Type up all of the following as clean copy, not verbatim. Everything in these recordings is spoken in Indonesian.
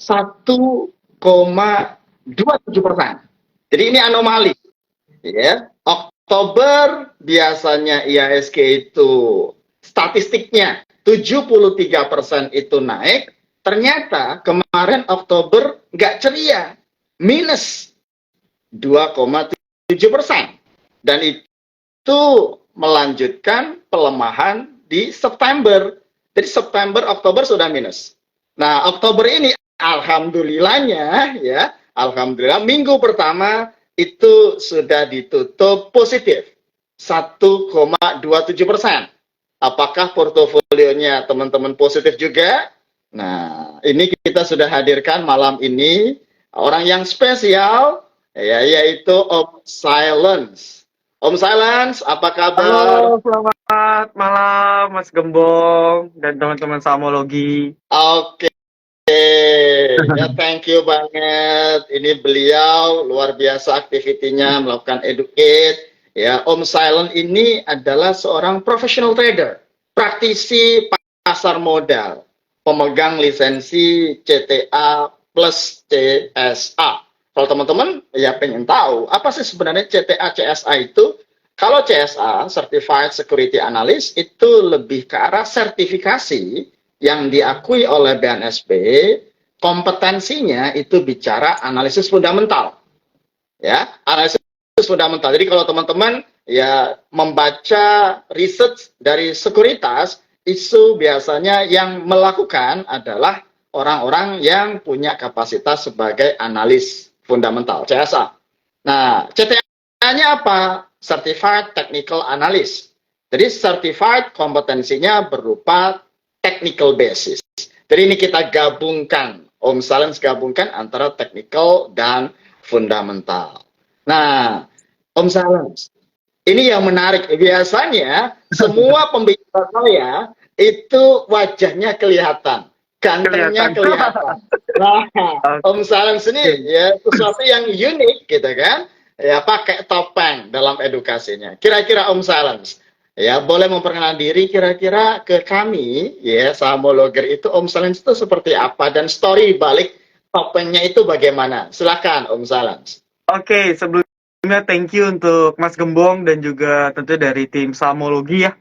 1,27%. Jadi ini anomali. Ya, Oktober biasanya IHSG itu statistiknya 73% itu naik, ternyata kemarin Oktober nggak ceria, minus 2,7%. Dan itu melanjutkan pelemahan di September. Jadi September, Oktober sudah minus. Nah, Oktober ini alhamdulillahnya ya, alhamdulillah minggu pertama itu sudah ditutup positif 1,27%. Apakah portofolionya teman-teman positif juga? Nah, ini kita sudah hadirkan malam ini orang yang spesial ya, yaitu Om Silence. Om Silence, apa kabar? Halo, selamat malam Mas Gembong dan teman-teman Samologi. Oke, ya thank you banget. Ini beliau luar biasa aktivitinya melakukan educate. Ya, Om Silent ini adalah seorang professional trader, praktisi pasar modal, pemegang lisensi CTA plus CSA. Kalau teman-teman ya pengen tahu apa sih sebenarnya CTA CSA itu? Kalau CSA, Certified Security Analyst, itu lebih ke arah sertifikasi yang diakui oleh BNSB, kompetensinya itu bicara analisis fundamental. Ya, analisis fundamental. Jadi kalau teman-teman ya membaca research dari sekuritas, isu biasanya yang melakukan adalah orang-orang yang punya kapasitas sebagai analis fundamental, CSA. Nah, CTA-nya apa? Certified Technical Analyst. Jadi certified kompetensinya berupa technical basis. Jadi ini kita gabungkan, Om Silence gabungkan antara technical dan fundamental. Nah, Om Silence, ini yang menarik. Biasanya semua pembicara saya itu wajahnya kelihatan, gantengnya kelihatan. Nah, Om Silence ini ya sesuatu yang unik gitu kan. Ya pakai topeng dalam edukasinya. Kira-kira Om Silence, ya boleh memperkenalkan diri kira-kira ke kami, ya Samologer itu Om Silence itu seperti apa dan story balik topengnya itu bagaimana? Silakan Om Silence. Oke, sebelumnya thank you untuk Mas Gembong dan juga tentu dari tim Samologi ya.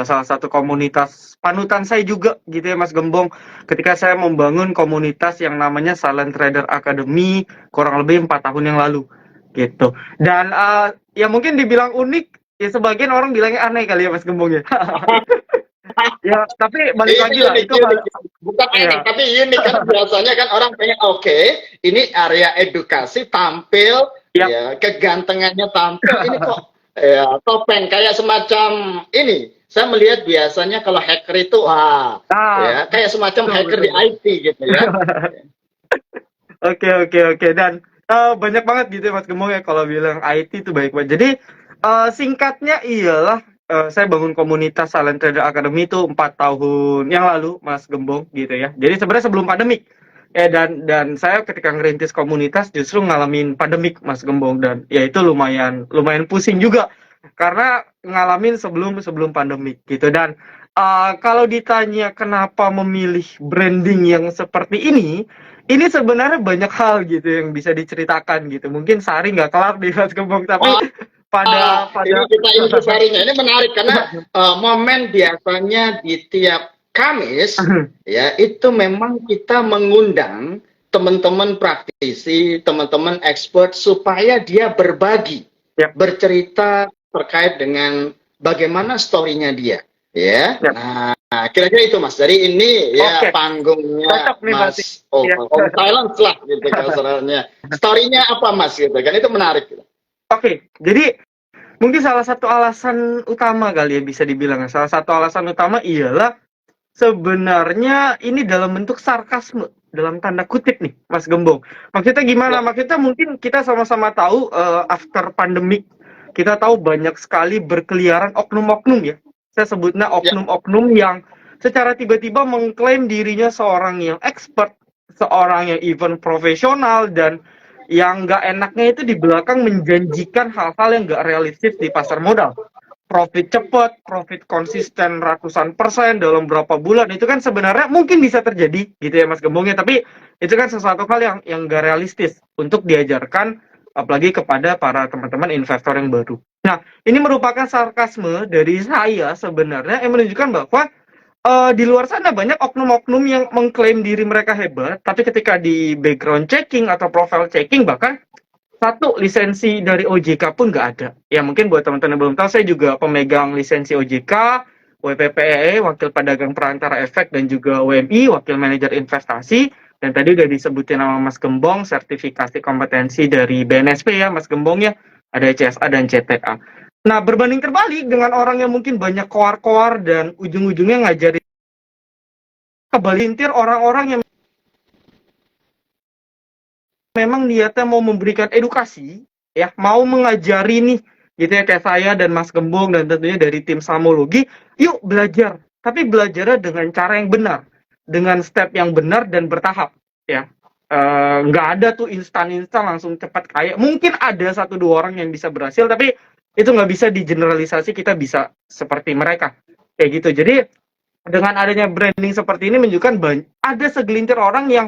Salah satu komunitas panutan saya juga gitu ya Mas Gembong. Ketika saya membangun komunitas yang namanya Silent Trader Academy kurang lebih 4 tahun yang lalu gitu. Dan ya mungkin dibilang unik, ya sebagian orang bilangnya aneh kali ya Mas Gembong ya. Ya, tapi balik lagi lah Unik, itu unik. Bukan aneh, ya. tapi unik kan biasanya kan orang pengen oke, ini area edukasi tampil Ya, ya kegantengannya tampil ini kok ya topeng kayak semacam ini. Saya melihat biasanya kalau hacker itu wah ya kayak semacam betul, hacker betul. di IT gitu ya. Oke. Dan banyak banget gitu ya Mas Gembong ya kalau bilang IT itu baik banget. Jadi singkatnya ialah saya bangun komunitas Silent Trader Academy itu 4 tahun yang lalu Mas Gembong gitu ya. Jadi sebenarnya sebelum pandemik. Dan saya ketika ngerintis komunitas justru ngalamin pandemik Mas Gembong dan ya itu lumayan pusing juga karena ngalamin sebelum pandemik gitu dan kalau ditanya kenapa memilih branding yang seperti ini sebenarnya banyak hal gitu yang bisa diceritakan gitu. Mungkin sehari nggak kelar di Mas Gembong, tapi Ini kita intisarinya ini menarik karena momen biasanya di tiap Kamis ya itu memang kita mengundang teman-teman praktisi, teman-teman expert supaya dia berbagi, Yap. bercerita terkait dengan bagaimana story-nya dia, ya. Yap. Nah, kira-kira itu Mas. Dari ini ya Oke. panggungnya Cocok nih, Mas ya. Om Silence lah gitu kasarannya. Story-nya apa Mas gitu kan itu menarik. Gitu. Oke, jadi mungkin salah satu alasan utama kali ya bisa dibilang. Salah satu alasan utama ialah sebenarnya ini dalam bentuk sarkasme dalam tanda kutip nih, Mas Gembong. Maksudnya gimana? Ya. Maksudnya mungkin kita sama-sama tahu after pandemic kita tahu banyak sekali berkeliaran oknum-oknum ya. Saya sebutnya oknum-oknum yang secara tiba-tiba mengklaim dirinya seorang yang expert, seorang yang even profesional dan yang nggak enaknya itu di belakang menjanjikan hal-hal yang nggak realistis di pasar modal. profit cepat, profit konsisten ratusan persen dalam berapa bulan, itu kan sebenarnya mungkin bisa terjadi gitu ya Mas Gembong ya, tapi itu kan sesuatu hal yang gak realistis untuk diajarkan apalagi kepada para teman-teman investor yang baru. Nah, ini merupakan sarkasme dari saya sebenarnya yang menunjukkan bahwa di luar sana banyak oknum-oknum yang mengklaim diri mereka hebat, tapi ketika di background checking atau profile checking bahkan satu lisensi dari OJK pun nggak ada. Ya mungkin buat teman-teman yang belum tahu, saya juga pemegang lisensi OJK, WPPE, Wakil Pedagang Perantara Efek, dan juga WMI, Wakil Manajer Investasi. Dan tadi udah disebutin nama Mas Gembong, sertifikasi kompetensi dari BNSP ya Mas Gembong ya, ada CSA dan CTA. Nah, berbanding terbalik dengan orang yang mungkin banyak koar-koar dan ujung-ujungnya ngajarin kebalintir orang-orang yang memang niatnya mau memberikan edukasi, ya, mau mengajari nih, gitu ya, kayak saya dan Mas Gembong dan tentunya dari tim Samologi, yuk belajar, tapi belajarnya dengan cara yang benar, dengan step yang benar dan bertahap, ya. Nggak ada tuh instan-instan langsung cepat kaya. Mungkin ada satu dua orang yang bisa berhasil, tapi itu nggak bisa digeneralisasi kita bisa seperti mereka, kayak gitu. Jadi dengan adanya branding seperti ini menunjukkan ada segelintir orang yang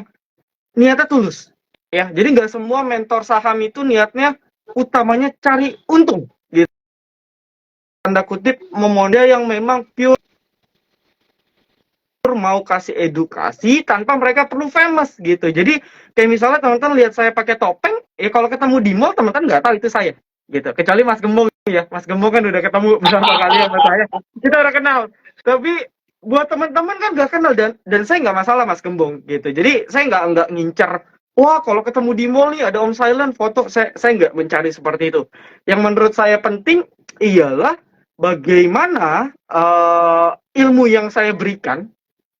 niatnya tulus, ya. Jadi nggak semua mentor saham itu niatnya utamanya cari untung gitu, tanda kutip, memonda yang memang pure mau kasih edukasi tanpa mereka perlu famous gitu. Jadi kayak misalnya teman-teman lihat saya pakai topeng, ya kalau ketemu di mall teman-teman nggak tahu itu saya gitu, kecuali Mas Gembong ya. Mas Gembong kan udah ketemu beberapa kali sama saya, kita udah kenal. Tapi buat teman-teman kan nggak kenal, dan saya nggak masalah Mas Gembong gitu. Jadi saya nggak ngincer, wah kalau ketemu di mall nih ada Om Silent foto. Saya nggak mencari seperti itu. Yang menurut saya penting ialah bagaimana ilmu yang saya berikan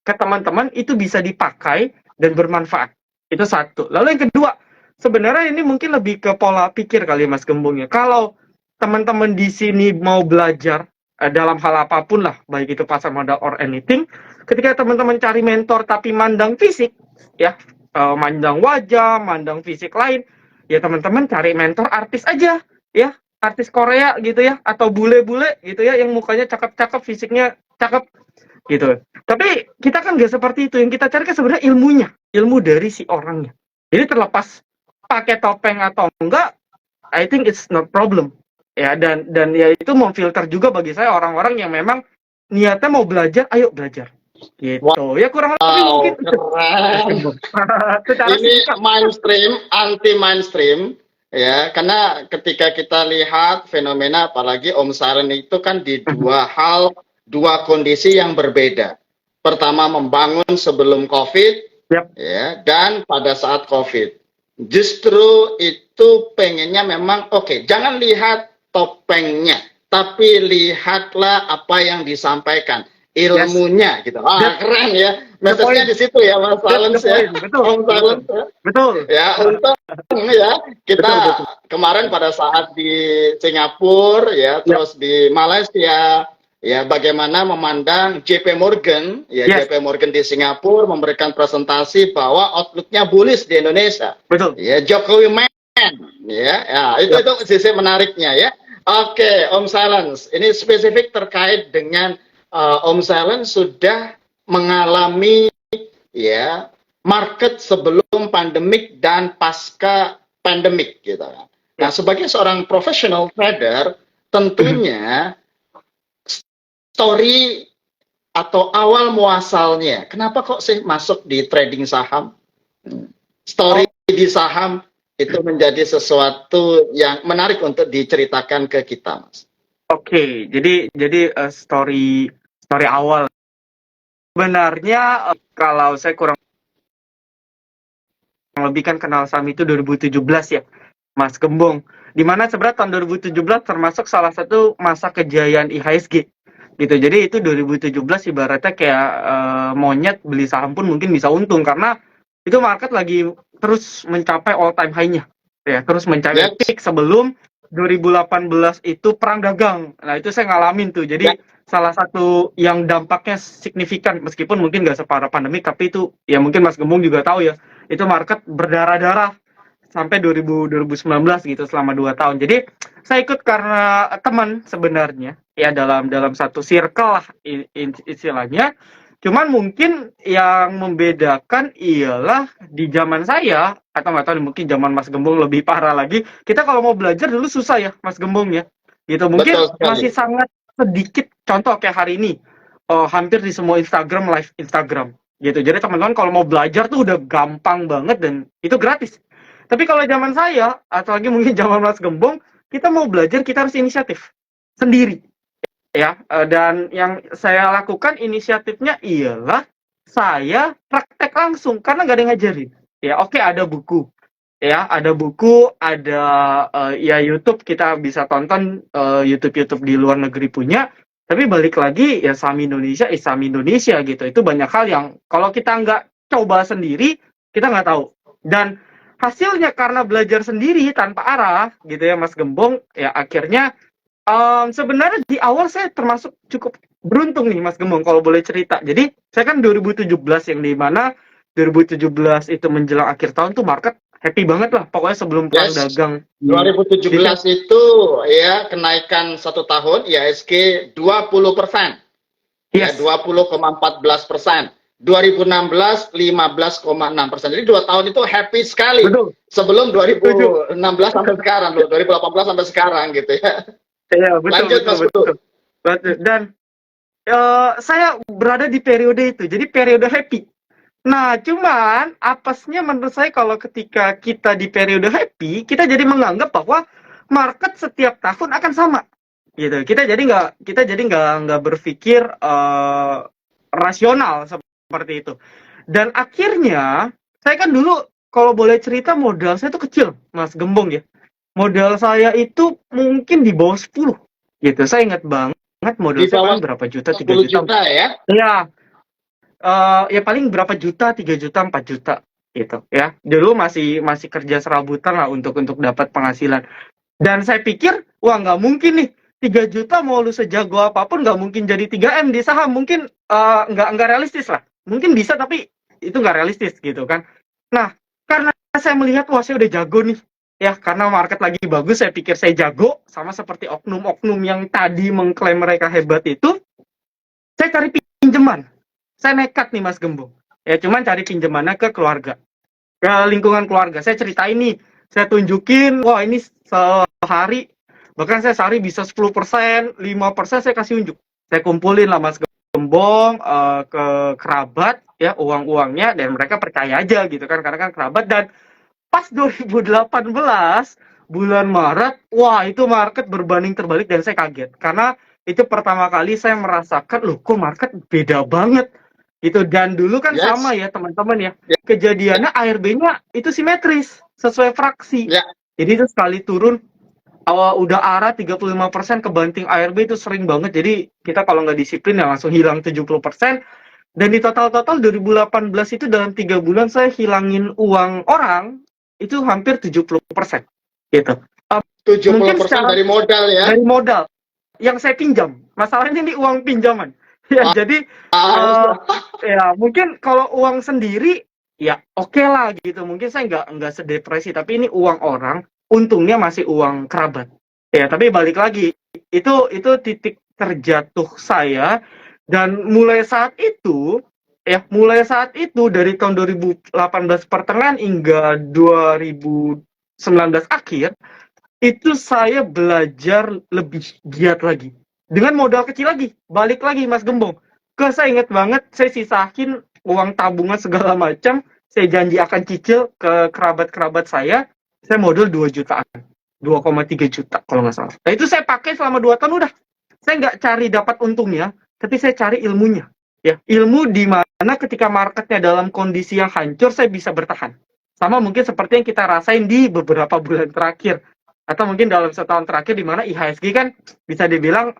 ke teman-teman itu bisa dipakai dan bermanfaat. Itu satu. Lalu yang kedua, sebenarnya ini mungkin lebih ke pola pikir kali Mas Gembong ya. Kalau teman-teman di sini mau belajar dalam hal apapun lah, baik itu pasar modal or anything, ketika teman-teman cari mentor tapi mandang fisik, ya, mandang wajah, mandang fisik lain, ya teman-teman cari mentor artis aja, ya, artis Korea gitu ya, atau bule-bule gitu ya, yang mukanya cakep-cakep, fisiknya cakep gitu. Tapi kita kan nggak seperti itu. Yang kita cari kan sebenarnya ilmunya, ilmu dari si orangnya. Jadi terlepas pakai topeng atau enggak, I think it's not problem. Ya, dan ya itu memfilter juga bagi saya orang-orang yang memang niatnya mau belajar, ayo belajar. Gitu. Ya kurang lebih mungkin Keren. secara Ini singkat. mainstream, anti mainstream, ya. Karena ketika kita lihat fenomena, apalagi Om Saren itu kan di dua kondisi yang berbeda. Pertama membangun sebelum COVID, Yap. ya, dan pada saat COVID. Justru itu pengennya memang oke, jangan lihat topengnya, tapi lihatlah apa yang disampaikan, ilmunya gitu. Keren ya. Message-nya di situ ya Mas Silence ya. Betul. Om Silence ya. Betul. Ya, untuk ya kita Betul. kemarin pada saat di Singapura ya, terus di Malaysia ya, bagaimana memandang JP Morgan ya, JP Morgan di Singapura memberikan presentasi bahwa outlook-nya bullish di Indonesia. Betul. Ya, Jokowi man ya, itu sisi menariknya ya. Oke, Om Silence, ini spesifik terkait dengan Om Silence sudah mengalami ya market sebelum pandemik dan pasca pandemik gitu. Nah, sebagai seorang profesional trader, tentunya story atau awal muasalnya, kenapa kok sih masuk di trading saham? Story di saham itu menjadi sesuatu yang menarik untuk diceritakan ke kita, Mas. Oke, jadi story awal. Sebenarnya kalau saya kurang lebih kan kenal saham itu 2017 ya, Mas Gembong. Dimana sebenarnya tahun 2017 termasuk salah satu masa kejayaan IHSG. Gitu. Jadi itu 2017 ibaratnya kayak monyet beli saham pun mungkin bisa untung karena itu market lagi terus mencapai all time high-nya. Ya, terus mencapai peak sebelum 2018 itu perang dagang. Nah, itu saya ngalamin tuh. Jadi salah satu yang dampaknya signifikan, meskipun mungkin nggak separah pandemi, tapi itu ya mungkin Mas Gembong juga tahu ya, itu market berdarah-darah sampai 2019 gitu selama 2 tahun. Jadi saya ikut karena teman sebenarnya ya dalam satu circle lah istilahnya. Cuman mungkin yang membedakan ialah di zaman saya atau nggak tahu nih, mungkin zaman Mas Gembong lebih parah lagi. Kita kalau mau belajar dulu susah ya Mas Gembong ya. Gitu. Mungkin Betul masih sekali. sangat sedikit contoh kayak hari ini. Hampir di semua Instagram live Instagram gitu. Jadi teman-teman kalau mau belajar tuh udah gampang banget dan itu gratis. Tapi kalau zaman saya atau lagi mungkin zaman Mas Gembong, kita mau belajar kita harus inisiatif sendiri ya. Dan yang saya lakukan inisiatifnya ialah saya praktek langsung karena nggak ada yang ngajarin. Ya oke, ada buku. Ya, ada buku, ada ya YouTube kita bisa tonton YouTube di luar negeri punya. Tapi balik lagi ya Sami Indonesia, Sami Indonesia gitu. Itu banyak hal yang kalau kita nggak coba sendiri, kita nggak tahu. Dan hasilnya karena belajar sendiri tanpa arah gitu ya Mas Gembong, ya akhirnya sebenarnya di awal saya termasuk cukup beruntung nih Mas Gembong kalau boleh cerita. Jadi saya kan 2017 yang di mana 2017 itu menjelang akhir tahun tuh market happy banget lah. Pokoknya sebelum perang Yes. dagang di 2017 itu ya kenaikan 1 tahun IHSG 20%. Ya, yes, 20,14%. 2016 15,6%. Jadi 2 tahun itu happy sekali. betul, Sebelum setuju. 2016 sampai sekarang loh, 2018 sampai sekarang gitu ya. Iya, betul, Lanjut betul, Mas Bro. betul. Betul. Dan saya berada di periode itu, jadi periode happy. Nah, cuman apesnya menurut saya kalau ketika kita di periode happy, kita jadi menganggap bahwa market setiap tahun akan sama, gitu. Kita jadi nggak berpikir rasional seperti itu. Dan akhirnya saya kan dulu kalau boleh cerita modal saya itu kecil, Mas Gembong ya. Modal saya itu mungkin di bawah 10 gitu. Saya ingat banget modal Di saya bawah paling berapa juta, 3 10 juta. juta ya. Ya, ya paling berapa juta, 3 juta, 4 juta gitu ya. Dulu masih kerja serabutan lah untuk dapat penghasilan. Dan saya pikir, wah nggak mungkin nih 3 juta mau lu sejago apapun nggak mungkin jadi 3M di saham. Mungkin nggak realistis lah. Mungkin bisa tapi itu nggak realistis gitu kan. Nah, karena saya melihat wah saya udah jago nih. Ya, karena market lagi bagus, saya pikir saya jago. Sama seperti oknum-oknum yang tadi mengklaim mereka hebat itu, saya cari pinjaman. Saya nekat nih Mas Gembong. Ya cuman cari pinjamannya ke keluarga. Ke lingkungan keluarga. Saya ceritain nih. Saya tunjukin, wah ini sehari, bahkan saya sehari bisa 10%, 5% saya kasih unjuk. Saya kumpulin lah Mas Gembong ke kerabat, ya uang-uangnya, dan mereka percaya aja gitu kan, karena kan kerabat. Dan pas 2018, bulan Maret, wah itu market berbanding terbalik dan saya kaget. Karena itu pertama kali saya merasakan, loh kok market beda banget. Gitu. Dan dulu kan sama Yes. ya teman-teman ya. Ya, Kejadiannya ARB-nya itu simetris, sesuai fraksi. ya. Jadi itu sekali turun, udah arah 35% kebanting ARB itu sering banget. Jadi kita kalau nggak disiplin ya langsung hilang 70%. Dan di total-total 2018 itu dalam 3 bulan saya hilangin uang orang itu hampir 70% gitu. Mungkin 70% secara dari modal ya. dari modal yang saya pinjam. Masalahnya ini uang pinjaman. Ya, jadi ya mungkin kalau uang sendiri ya oke lah gitu. Mungkin saya nggak sedepresi, tapi ini uang orang, untungnya masih uang kerabat. Ya, tapi balik lagi itu titik terjatuh saya. Dan mulai saat itu dari tahun 2018 pertengahan hingga 2019 akhir itu saya belajar lebih giat lagi dengan modal kecil lagi. Balik lagi Mas Gembong, saya ingat banget saya sisain uang tabungan segala macam, saya janji akan cicil ke kerabat-kerabat saya modal 2 jutaan, 2,3 juta kalau nggak salah. Nah itu saya pakai selama 2 tahun udah. Saya nggak cari dapat untungnya, tapi saya cari ilmunya. Ya, ilmu di mana ketika marketnya dalam kondisi yang hancur saya bisa bertahan. Sama mungkin seperti yang kita rasain di beberapa bulan terakhir atau mungkin dalam setahun terakhir di mana IHSG kan bisa dibilang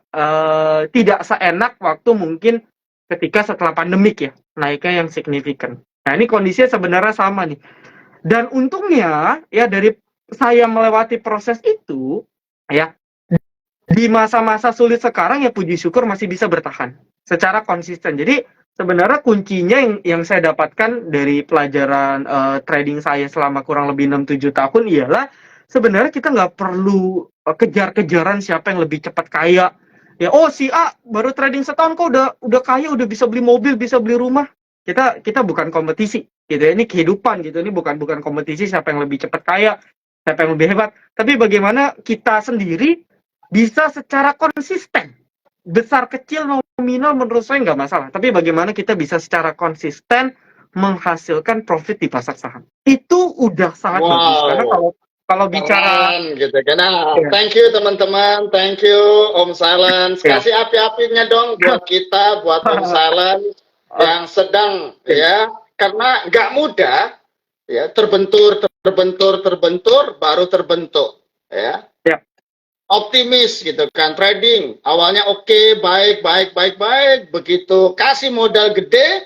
tidak seenak waktu mungkin ketika setelah pandemik ya, naiknya yang signifikan. Nah ini kondisinya sebenarnya sama nih. Dan untungnya ya dari saya melewati proses itu ya, di masa-masa sulit sekarang ya puji syukur masih bisa bertahan secara konsisten. Jadi sebenarnya kuncinya yang saya dapatkan dari pelajaran trading saya selama kurang lebih 6-7 tahun ialah sebenarnya kita nggak perlu kejar-kejaran siapa yang lebih cepat kaya. Ya, oh si A baru trading setahun kok udah kaya, udah bisa beli mobil, bisa beli rumah. Kita bukan kompetisi gitu ya. Ini kehidupan gitu. Ini bukan kompetisi siapa yang lebih cepat kaya, siapa yang lebih hebat. Tapi bagaimana kita sendiri bisa secara konsisten, besar kecil nominal menurut saya nggak masalah, tapi bagaimana kita bisa secara konsisten menghasilkan profit di pasar saham itu udah sangat bagus, karena Wow, kalau bicara keren gitu kan. Nah, ya, thank you teman-teman, thank you Om Silence. ya. Kasih api-apinya dong buat kita, buat Om Silence yang sedang Oke. ya, karena nggak mudah ya, terbentur, baru terbentuk ya. Ya, Optimis gitu kan, trading awalnya oke, baik, begitu kasih modal gede,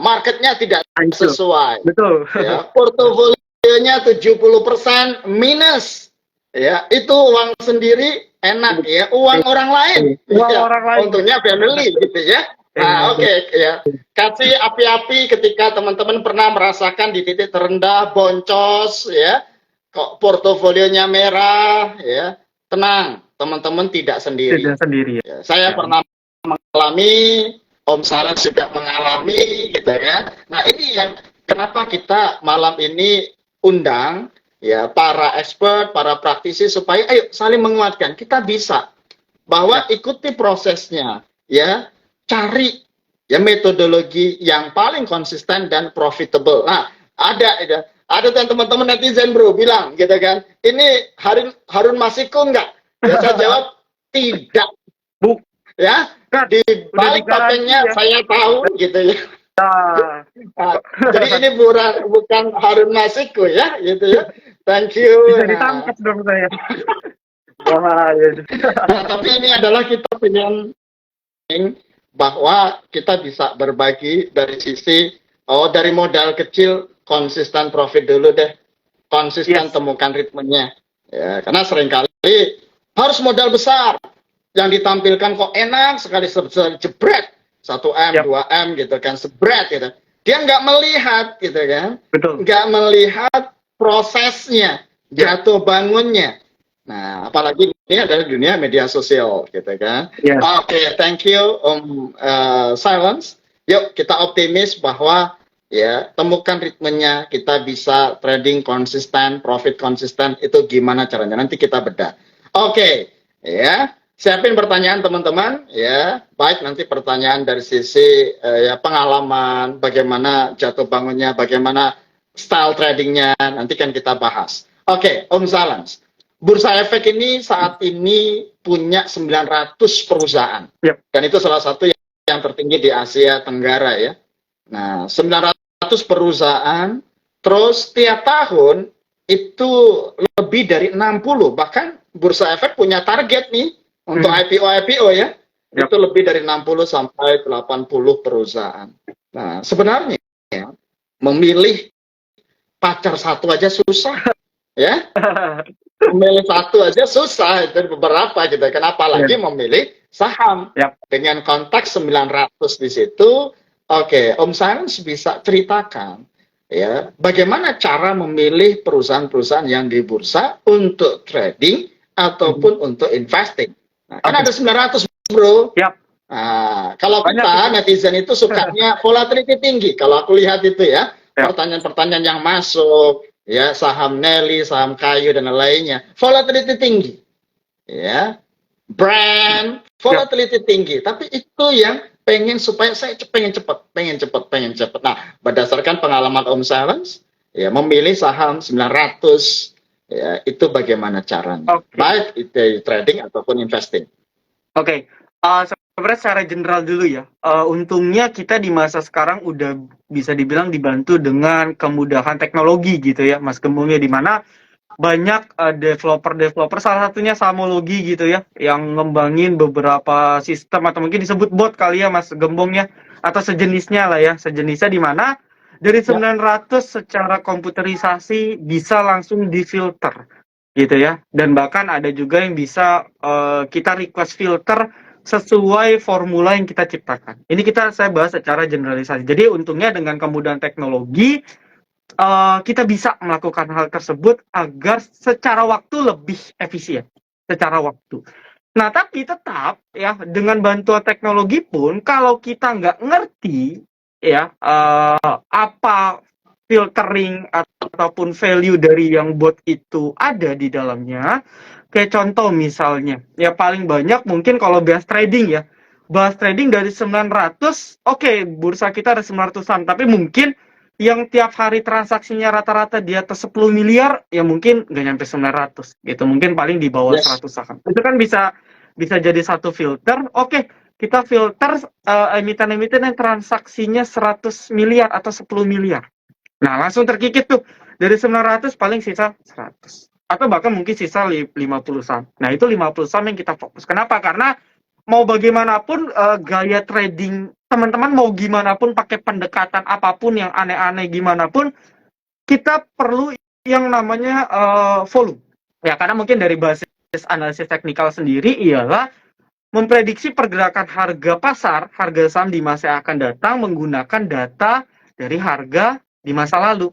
marketnya tidak hancur, sesuai betul. ya, portofolionya 70% minus ya, itu uang sendiri enak ya, uang orang lain Uang ya, orang lain. untungnya family gitu ya. Nah, oke ya, kasih api-api ketika teman-teman pernah merasakan di titik terendah, boncos ya, kok portofolionya merah ya, tenang, teman-teman tidak sendiri Tidak sendiri ya. ya. Saya pernah mengalami, Om Saran juga mengalami gitu ya. Nah, ini yang kenapa kita malam ini undang ya para expert, para praktisi supaya ayo saling menguatkan. Kita bisa bahwa ikuti prosesnya ya, cari ya metodologi yang paling konsisten dan profitable. Nah, ada teman-teman netizen bro bilang gitu kan, ini Harun Masiku enggak? Ya saya jawab tidak Buk, ya, kan di udah balik digaransi topengnya ya. saya tahu gitu ya. Nah, Nah, jadi ini bukan Harun Masiku ya gitu ya. Thank you. bisa Nah, ditangkap dong saya. Bahaya. nah, tapi ini adalah kita pengen bahwa kita bisa berbagi dari sisi, oh dari modal kecil konsisten profit dulu deh, konsisten Yes. temukan ritmenya ya, karena seringkali harus modal besar yang ditampilkan kok enak sekali, jebret 1M Yap, 2M gitu kan, sebret gitu, dia nggak melihat gitu kan, betul. nggak melihat prosesnya Yap, jatuh bangunnya. Nah, apalagi ini adalah dunia media sosial, gitu kan. yes. Oke, thank you, Om Silence. Yuk, kita optimis bahwa ya temukan ritmenya, kita bisa trading konsisten, profit konsisten. Itu gimana caranya? Nanti kita bedah. Oke, ya. Siapin pertanyaan teman-teman, ya. Baik, nanti pertanyaan dari sisi ya pengalaman, bagaimana jatuh bangunnya, bagaimana style tradingnya, nanti kan kita bahas. Oke, Om Silence. Bursa Efek ini saat ini punya 900 perusahaan. Yap. Dan itu salah satu yang tertinggi di Asia Tenggara ya. Nah, 900 perusahaan, terus tiap tahun itu lebih dari 60. Bahkan Bursa Efek punya target nih untuk IPO ya. Yap. Itu lebih dari 60 sampai 80 perusahaan. Nah, sebenarnya ya, memilih pacar satu aja susah ya. Memilih satu aja susah, itu beberapa gitu. Kenapa lagi memilih saham Yap. dengan konteks 900 di situ? Oke, Om Silence bisa ceritakan ya bagaimana cara memilih perusahaan-perusahaan yang di bursa untuk trading ataupun untuk investing. Nah, kan ada 900 bro. Yap. Nah, kalau Banyak kita itu. netizen itu sukanya volatility tinggi. Kalau aku lihat itu ya, Yap. pertanyaan-pertanyaan yang masuk, ya saham Nelly, saham kayu dan lainnya, volatility tinggi, ya, brand, volatility tinggi. Tapi itu yang pengen supaya saya pengen cepat. Nah, berdasarkan pengalaman Om Silence, ya memilih saham 900, ya itu bagaimana caranya, baik itu trading ataupun investing. Oke, sebenarnya secara general dulu ya. Untungnya kita di masa sekarang udah bisa dibilang dibantu dengan kemudahan teknologi gitu ya, Mas Gembongnya, di mana banyak developer salah satunya Samologi gitu ya, yang ngembangin beberapa sistem atau mungkin disebut bot kali ya, Mas Gembongnya, atau sejenisnya lah ya, sejenisnya di mana dari 900 secara komputerisasi bisa langsung difilter gitu ya, dan bahkan ada juga yang bisa kita request filter sesuai formula yang kita ciptakan. Ini saya bahas secara generalisasi. Jadi untungnya dengan kemudahan teknologi kita bisa melakukan hal tersebut agar secara waktu lebih efisien, secara waktu. Nah, tapi tetap ya dengan bantuan teknologi pun kalau kita nggak ngerti ya apa filtering ataupun value dari yang bot itu ada di dalamnya. Kayak contoh misalnya, ya paling banyak mungkin kalau bahas trading ya. Bahas trading dari 900, oke, bursa kita ada 900-an, tapi mungkin yang tiap hari transaksinya rata-rata di atas 10 miliar, ya mungkin nggak nyampe 900 gitu. Mungkin paling di bawah Yes. 100-an. Itu kan bisa jadi satu filter. Oke, kita filter emiten-emiten yang transaksinya 100 miliar atau 10 miliar. Nah, langsung terkikis tuh. Dari 900 paling sisa 100. Atau bahkan mungkin sisa 50 saham. Nah, itu 50 saham yang kita fokus. Kenapa? Karena mau bagaimanapun gaya trading teman-teman mau gimana pun pakai pendekatan apapun yang aneh-aneh gimana pun, kita perlu yang namanya volume. Ya, karena mungkin dari basis analisis teknikal sendiri ialah memprediksi pergerakan harga pasar, harga saham di masa yang akan datang menggunakan data dari harga di masa lalu.